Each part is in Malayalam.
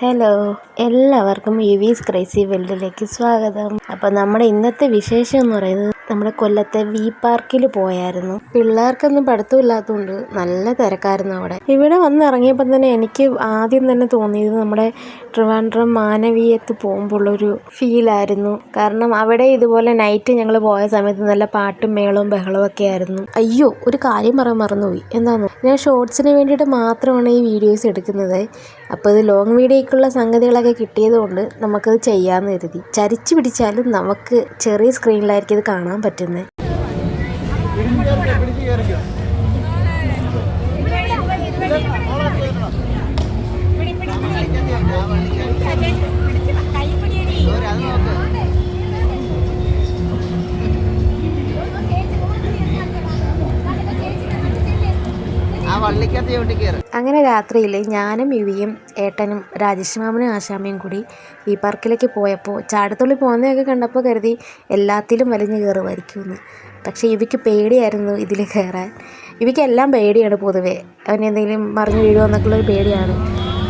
ഹലോ, എല്ലാവർക്കും യുവീസ് ക്രേസി വേൾഡിലേക്ക് സ്വാഗതം. അപ്പോൾ നമ്മുടെ ഇന്നത്തെ വിശേഷം എന്ന് പറയുന്നത് നമ്മുടെ കൊല്ലത്തെ വി പാർക്കിൽ പോയായിരുന്നു. പിള്ളേർക്കൊന്നും പഠിത്തമില്ലാത്തതുകൊണ്ട് നല്ല തിരക്കായിരുന്നു അവിടെ. ഇവിടെ വന്നിറങ്ങിയപ്പോൾ തന്നെ എനിക്ക് ആദ്യം തന്നെ തോന്നിയത് നമ്മുടെ ട്രിവാൻഡ്രം മാനവീയത്ത് പോകുമ്പോഴുള്ളൊരു ഫീലായിരുന്നു. കാരണം അവിടെ ഇതുപോലെ നൈറ്റ് ഞങ്ങൾ പോയ സമയത്ത് നല്ല പാട്ടും മേളവും ബഹളവും ഒക്കെ ആയിരുന്നു. അയ്യോ, ഒരു കാര്യം പറയാൻ മറന്നുപോയി. എന്താണെന്നോ, ഞാൻ ഷോർട്സിന് വേണ്ടിയിട്ട് മാത്രമാണ് ഈ വീഡിയോസ് എടുക്കുന്നത്. അപ്പോൾ ഇത് ലോങ് വീഡിയോയ്ക്കുള്ള സംഗതികളൊക്കെ കിട്ടിയതുകൊണ്ട് നമുക്കത് ചെയ്യാമെന്ന് കരുതി. ചരിച്ചു പിടിച്ചാലും നമുക്ക് ചെറിയ സ്ക്രീനിലായിരിക്കും ഇത് കാണാൻ പറ്റുന്നത്. അങ്ങനെ രാത്രിയിൽ ഞാനും യുവിയും ഏട്ടനും രാജേഷ് മാമനും ആശാമയും കൂടി ഈ പാർക്കിലേക്ക് പോയപ്പോൾ ചാടത്തുള്ളി പോകുന്നതൊക്കെ കണ്ടപ്പോൾ കരുതി എല്ലാത്തിലും വലിഞ്ഞു കയറുമായിരിക്കുമെന്ന്. പക്ഷേ ഇവയ്ക്ക് പേടിയായിരുന്നു ഇതിൽ കയറാൻ. ഇവയ്ക്കെല്ലാം പേടിയാണ് പൊതുവേ. അവൻ എന്തെങ്കിലും മറിഞ്ഞു വീഴുമോ എന്നൊക്കെയുള്ളൊരു പേടിയാണ്.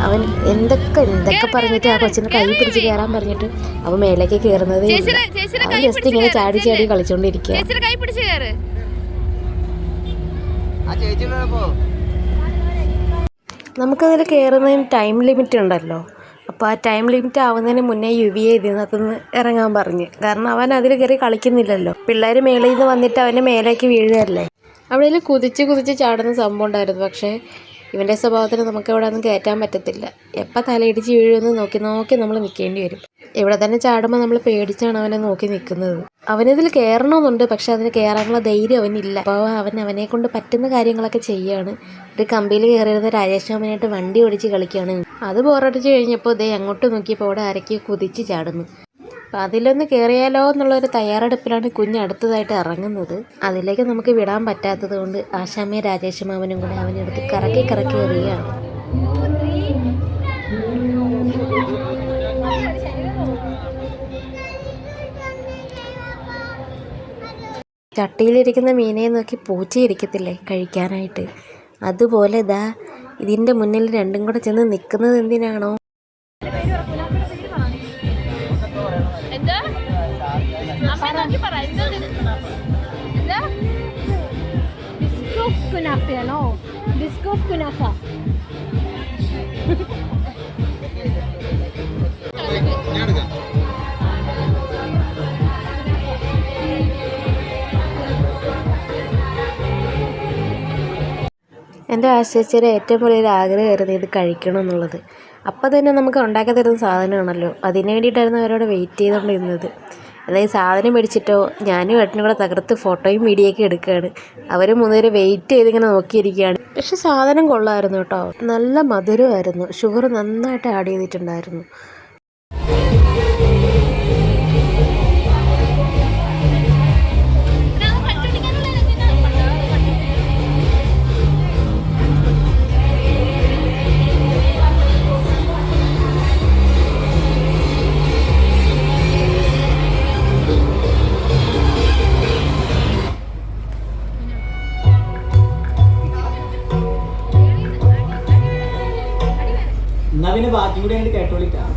അവൻ എന്തൊക്കെ പറഞ്ഞിട്ട് ആ കൊച്ചിനെ കൈ പിടിച്ച് കയറാൻ പറഞ്ഞിട്ട് അവൻ മേലേക്ക് കയറുന്നതേ ഇല്ല. അവൻ ജസ്റ്റ് ഇങ്ങനെ ചാടി ചാടി കളിച്ചുകൊണ്ടിരിക്കുക. നമുക്കതിൽ കയറുന്നതിന് ടൈം ലിമിറ്റ് ഉണ്ടല്ലോ. അപ്പോൾ ആ ടൈം ലിമിറ്റ് ആവുന്നതിന് മുന്നേ യുവിയെ ഇതിനകത്തുനിന്ന് ഇറങ്ങാൻ പറഞ്ഞ്. കാരണം അവൻ അതിൽ കയറി കളിക്കുന്നില്ലല്ലോ. പിള്ളേർ മേളിൽ നിന്ന് വന്നിട്ട് അവൻ്റെ മേലേക്ക് വീഴുകയല്ലേ. അവിടെ കുതിച്ച് ചാടുന്ന സംഭവം ഉണ്ടായിരുന്നു. പക്ഷേ ഇവൻ്റെ സ്വഭാവത്തിന് നമുക്ക് ഇവിടെ ഒന്നും കയറ്റാൻ പറ്റത്തില്ല. എപ്പോൾ തലയിടിച്ച് വീഴുമെന്ന് നോക്കി നമ്മൾ നിൽക്കേണ്ടി വരും. ഇവിടെ തന്നെ ചാടുമ്പോൾ നമ്മൾ പേടിച്ചാണ് അവനെ നോക്കി നിൽക്കുന്നത്. അവനിതിൽ കയറണമെന്നുണ്ട്, പക്ഷെ അതിന് കയറാനുള്ള ധൈര്യം അവനില്ല. അപ്പോൾ അവനെ കൊണ്ട് പറ്റുന്ന കാര്യങ്ങളൊക്കെ ചെയ്യുകയാണ്. ഒരു കമ്പിയിൽ കയറിയിരുന്ന രാജേഷ് മാമനായിട്ട് വണ്ടി ഓടിച്ച് കളിക്കുകയാണ്. അത് ബോറടിച്ച് കഴിഞ്ഞപ്പോൾ അങ്ങോട്ട് നോക്കിയപ്പോൾ അവിടെ ആരൊക്കെ കുതിച്ച് ചാടുന്നു. അപ്പോൾ അതിലൊന്ന് കയറിയാലോ എന്നുള്ളൊരു തയ്യാറെടുപ്പിലാണ് കുഞ്ഞ് അടുത്തതായിട്ട് ഇറങ്ങുന്നത്. അതിലേക്ക് നമുക്ക് വിടാൻ പറ്റാത്തത് കൊണ്ട് ആശാമ്മയും രാജേഷ് മാമനും കൂടെ അവനെടുത്ത് കറക്കി എറിയുകയാണ്. ചട്ടിയിലിരിക്കുന്ന മീനയെ നോക്കി പൂച്ചയിരിക്കത്തില്ലേ കഴിക്കാനായിട്ട്, അതുപോലെ ഇതിൻ്റെ മുന്നിൽ രണ്ടും കൂടെ ചെന്ന് നിൽക്കുന്നത് എന്തിനാണോ? എൻ്റെ ആശിച്ചൊരു ഏറ്റവും വലിയൊരു ആഗ്രഹമായിരുന്നു ഇത് കഴിക്കണം എന്നുള്ളത്. അപ്പം തന്നെ നമുക്ക് ഉണ്ടാക്കി തരുന്ന സാധനമാണല്ലോ. അതിന് വേണ്ടിയിട്ടായിരുന്നു അവരോട് വെയിറ്റ് ചെയ്തുകൊണ്ടിരുന്നത്. അല്ലെങ്കിൽ സാധനം മേടിച്ചിട്ടോ ഞാനും ഏട്ടനും കൂടെ തകർത്ത് ഫോട്ടോയും വീഡിയോ ഒക്കെ എടുക്കുകയാണ്. അവർ മൂന്നുപേര് വെയിറ്റ് ചെയ്തിങ്ങനെ നോക്കിയിരിക്കുകയാണ്. പക്ഷെ സാധനം കൊള്ളാമായിരുന്നു കേട്ടോ. നല്ല മധുരമായിരുന്നു. ഷുഗർ നന്നായിട്ട് ആഡ് ചെയ്തിട്ടുണ്ടായിരുന്നു. പിന്നെ ബാക്കി കൂടി അങ്ങോട്ട് കേട്ടോളിക്കാം.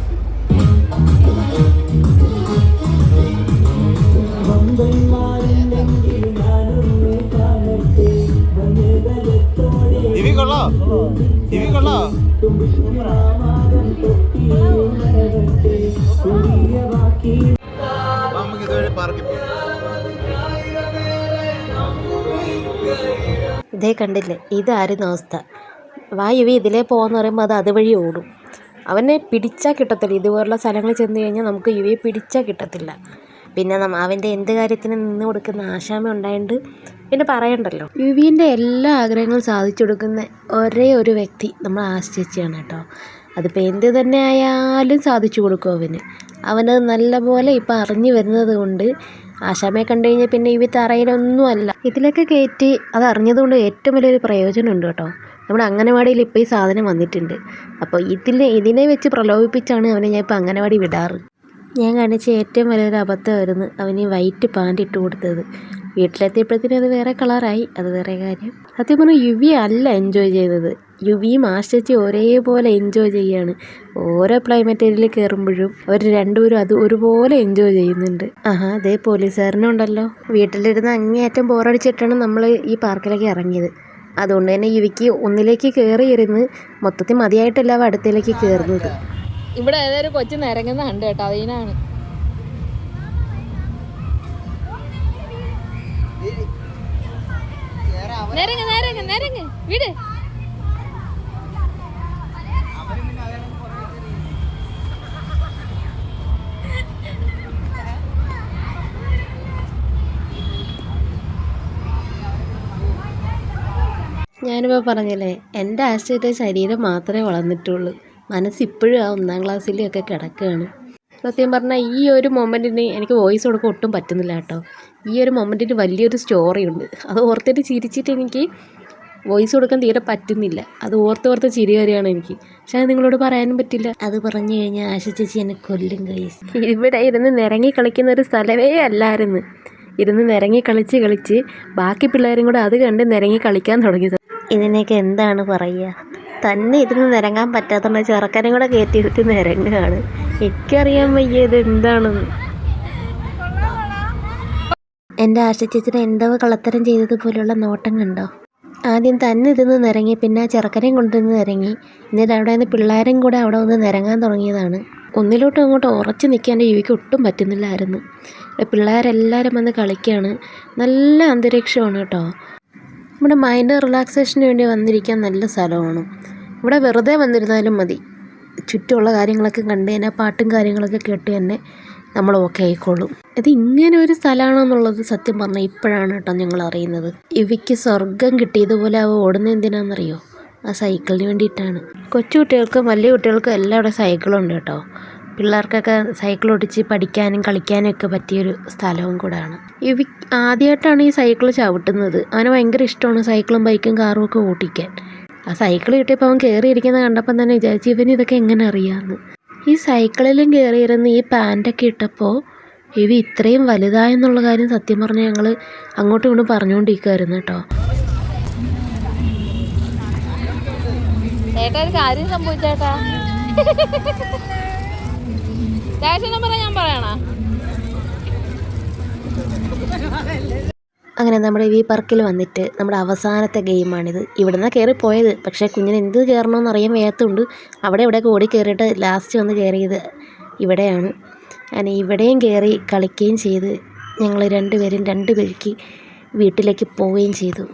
ഇതേ കണ്ടില്ലേ, ഇതായിരുന്നു അവസ്ഥ. വായുവി ഇതിലേ പോകാന്ന് പറയുമ്പോൾ അത് അതുവഴി ഓടും. അവനെ പിടിച്ചാൽ കിട്ടത്തില്ല. ഇതുപോലുള്ള സ്ഥലങ്ങളിൽ ചെന്ന് കഴിഞ്ഞാൽ നമുക്ക് യുവിയെ പിടിച്ചാൽ കിട്ടത്തില്ല. പിന്നെ അവൻ്റെ എന്ത് കാര്യത്തിന് നിന്ന് കൊടുക്കുന്ന ആശാമ ഉണ്ടായിട്ട് പിന്നെ പറയണ്ടല്ലോ. യുവിൻ്റെ എല്ലാ ആഗ്രഹങ്ങളും സാധിച്ചു കൊടുക്കുന്ന ഒരേ ഒരു വ്യക്തി നമ്മൾ ആശിച്ചാണ് കേട്ടോ. അതിപ്പോൾ എന്ത് തന്നെ ആയാലും സാധിച്ചു കൊടുക്കും അവനത് നല്ലപോലെ ഇപ്പം അറിഞ്ഞു വരുന്നത് കൊണ്ട് ആശാമയെ കണ്ടു കഴിഞ്ഞാൽ പിന്നെ യുവി തറയിലൊന്നുമല്ല. ഇതിലൊക്കെ കയറ്റി അത് അറിഞ്ഞതുകൊണ്ട് ഏറ്റവും വലിയൊരു പ്രയോജനമുണ്ട് കേട്ടോ. നമ്മുടെ അംഗനവാടിയിൽ ഇപ്പോൾ ഈ സാധനം വന്നിട്ടുണ്ട്. അപ്പോൾ ഇതിനെ വെച്ച് പ്രലോഭിപ്പിച്ചാണ് അവനെ ഞാൻ ഇപ്പോൾ അംഗനവാടി വിടാറ്. ഞാൻ കാണിച്ച ഏറ്റവും വലിയൊരു അബദ്ധമായിരുന്നു അവന് വൈറ്റ് പാൻറ് ഇട്ട് കൊടുത്തത്. വീട്ടിലെത്തിയപ്പോഴത്തേനും അത് വേറെ കളറായി, അത് വേറെ കാര്യം. സത്യം പറഞ്ഞാൽ യുവി അല്ല എൻജോയ് ചെയ്തത്, യുവിയും ആശിച്ച് ഒരേപോലെ എൻജോയ് ചെയ്യാണ്. ഓരോ ക്ലൈമറ്റിൽ കയറുമ്പോഴും അവർ രണ്ടുപേരും അത് ഒരുപോലെ എൻജോയ് ചെയ്യുന്നുണ്ട്. അതേ പോലീസുകാരനും ഉണ്ടല്ലോ. വീട്ടിലിരുന്ന് അങ്ങേയറ്റം ബോറടിച്ചിട്ടാണ് നമ്മൾ ഈ പാർക്കിലേക്ക് ഇറങ്ങിയത്. അതുകൊണ്ട് തന്നെ യുവിക്ക് ഒന്നിലേക്ക് കയറിയിരുന്ന് മൊത്തത്തിൽ മതിയായിട്ടല്ല അവ അടുത്തേക്ക് കയറുന്നത്. ഇവിടെ ഏതൊരു കൊച്ചു നിരങ്ങുന്ന കണ്ട് കേട്ടോ, അതിനാണ്. നിരങ്ങ് വീട്. ഞാനിപ്പോൾ പറഞ്ഞില്ലേ, എൻ്റെ ആശയത്തെ ശരീരം മാത്രമേ വളർന്നിട്ടുള്ളൂ. മനസ്സിപ്പോഴും ആ 1ാം ക്ലാസ്സിലൊക്കെ കിടക്കുകയാണ്. സത്യം പറഞ്ഞാൽ ഈ ഒരു മൊമെൻറ്റിന് എനിക്ക് വോയിസ് കൊടുക്കാൻ ഒട്ടും പറ്റുന്നില്ല കേട്ടോ. ഈ ഒരു മൊമെൻറ്റിന് വലിയൊരു സ്റ്റോറി ഉണ്ട്. അത് ഓർത്തിട്ട് ചിരിച്ചിട്ട് എനിക്ക് വോയിസ് കൊടുക്കാൻ തീരെ പറ്റുന്നില്ല. അത് ഓർത്ത് ചിരി വരികയാണ് എനിക്ക്. പക്ഷെ അത് നിങ്ങളോട് പറയാനും പറ്റില്ല. അത് പറഞ്ഞു കഴിഞ്ഞാൽ ആശ ചേച്ചി എന്നെ കൊല്ലും ഗൈസ്. ഇവിടെ ഇരുന്ന് നിരങ്ങി കളിക്കുന്ന ഒരു സ്ഥലമേ അല്ലായിരുന്നു. ഇരുന്ന് നിരങ്ങി കളിച്ച് ബാക്കി പിള്ളേരും കൂടെ അത് കണ്ട് നിരങ്ങി കളിക്കാൻ തുടങ്ങിയത്. ഇതിനൊക്കെ എന്താണ് പറയുക? തന്നെ ഇരുന്ന് നിരങ്ങാൻ പറ്റാത്തതുകൊണ്ട് ചെറുക്കനും കൂടെ കയറ്റിയിരുത്തി നിരങ്ങുകയാണ്. എനിക്കറിയാൻ വയ്യ ഇത് എന്താണെന്ന്. എൻ്റെ ആശ ചേച്ചിയുടെ എന്തോ കള്ളത്തരം ചെയ്തതുപോലെയുള്ള നോട്ടം കണ്ടോ? ആദ്യം തന്നെ ഇരുന്ന് നിരങ്ങി, പിന്നെ ആ ചെറുക്കനെയും കൊണ്ടുവന്ന് നിരങ്ങി, എന്നിട്ട് അവിടെ നിന്ന് പിള്ളേരും കൂടെ അവിടെ വന്ന് നിരങ്ങാൻ തുടങ്ങിയതാണ്. ഒന്നിലോട്ടും അങ്ങോട്ട് ഉറച്ചു നിൽക്കാൻ യുവിക്ക് ഒട്ടും പറ്റുന്നില്ലായിരുന്നു. പിള്ളേരെല്ലാവരും വന്ന് കളിക്കുകയാണ്. നല്ല അന്തരീക്ഷമാണ് കേട്ടോ. നമ്മുടെ മൈൻഡ് റിലാക്സേഷന് വേണ്ടി വന്നിരിക്കാൻ നല്ല സ്ഥലമാണ്. ഇവിടെ വെറുതെ വന്നിരുന്നാലും മതി. ചുറ്റുമുള്ള കാര്യങ്ങളൊക്കെ കണ്ട് തന്നെ പാട്ടും കാര്യങ്ങളൊക്കെ കേട്ട് തന്നെ നമ്മൾ ഓക്കെ ആയിക്കോളും. ഇത് ഇങ്ങനെ ഒരു സ്ഥലമാണെന്നുള്ളത് സത്യം പറഞ്ഞാൽ ഇപ്പോഴാണ് കേട്ടോ ഞങ്ങൾ അറിയുന്നത്. ഇവയ്ക്ക് സ്വർഗം കിട്ടിയതുപോലെ അവ ഓടുന്നത് എന്തിനാണെന്നറിയോ? ആ സൈക്കിളിന് വേണ്ടിയിട്ടാണ്. കൊച്ചു കുട്ടികൾക്കും വലിയ കുട്ടികൾക്കും എല്ലാം ഇവിടെ സൈക്കിളുണ്ട് കേട്ടോ. പിള്ളേർക്കൊക്കെ സൈക്കിൾ ഓടിച്ച് പഠിക്കാനും കളിക്കാനും ഒക്കെ പറ്റിയൊരു സ്ഥലവും കൂടെയാണ്. ആദ്യമായിട്ടാണ് ഈ സൈക്കിൾ ചവിട്ടുന്നത്. അവന് ഭയങ്കര ഇഷ്ടമാണ് സൈക്കിളും ബൈക്കും കാറും ഒക്കെ ഓടിക്കാൻ. ആ സൈക്കിൾ കിട്ടിയപ്പോൾ അവൻ കയറിയിരിക്കുന്നത് കണ്ടപ്പം തന്നെ വിചാരിച്ചു ഇവന് ഇതൊക്കെ എങ്ങനെ അറിയാമെന്ന്. ഈ സൈക്കിളിലും കയറിയിരുന്ന് ഈ പാൻറ്റൊക്കെ ഇട്ടപ്പോൾ ഇത്രയും വലുതായെന്നുള്ള കാര്യം സത്യം പറഞ്ഞാൽ ഞങ്ങൾ അങ്ങോട്ടും ഇങ്ങോട്ടും പറഞ്ഞുകൊണ്ടിരിക്കുമായിരുന്നു കേട്ടോ. ചേട്ടാ ഒരു കാര്യം സംഭവിച്ചേട്ടാ. ഞാൻ പറയണ അങ്ങനെ നമ്മുടെ വി പാർക്കിൽ വന്നിട്ട് നമ്മുടെ അവസാനത്തെ ഗെയിമാണിത്. ഇവിടുന്ന് കയറിപ്പോയത്, പക്ഷേ കുഞ്ഞിന് എന്ത് കയറണമെന്ന് അറിയാൻ വയ്യാത്തതുകൊണ്ട് ഇവിടെയൊക്കെ ഓടി കയറിയിട്ട് ലാസ്റ്റ് വന്ന് കയറിയത് ഇവിടെയാണ്. അങ്ങനെ ഇവിടെയും കയറി കളിക്കുകയും ചെയ്ത് ഞങ്ങൾ രണ്ടുപേരും 2 വഴിക്ക് വീട്ടിലേക്ക് പോവുകയും ചെയ്തു.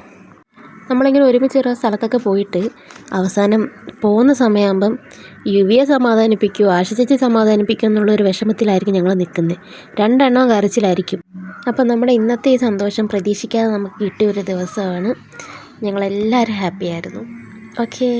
നമ്മളിങ്ങനെ ഒരുമിച്ച് ഓരോ സ്ഥലത്തൊക്കെ പോയിട്ട് അവസാനം പോകുന്ന സമയമാകുമ്പം യുവിയെ സമാധാനിപ്പിക്കുമോ ആശ ചേച്ചി സമാധാനിപ്പിക്കുമോ എന്നുള്ളൊരു വിഷമത്തിലായിരിക്കും ഞങ്ങൾ നിൽക്കുന്നത്. 2 എണ്ണവും കരച്ചിലായിരിക്കും. അപ്പം നമ്മുടെ ഇന്നത്തെ ഈ സന്തോഷം പ്രതീക്ഷിക്കാതെ നമുക്ക് കിട്ടിയൊരു ദിവസമാണ്. ഞങ്ങളെല്ലാവരും ഹാപ്പിയായിരുന്നു. ഓക്കേ.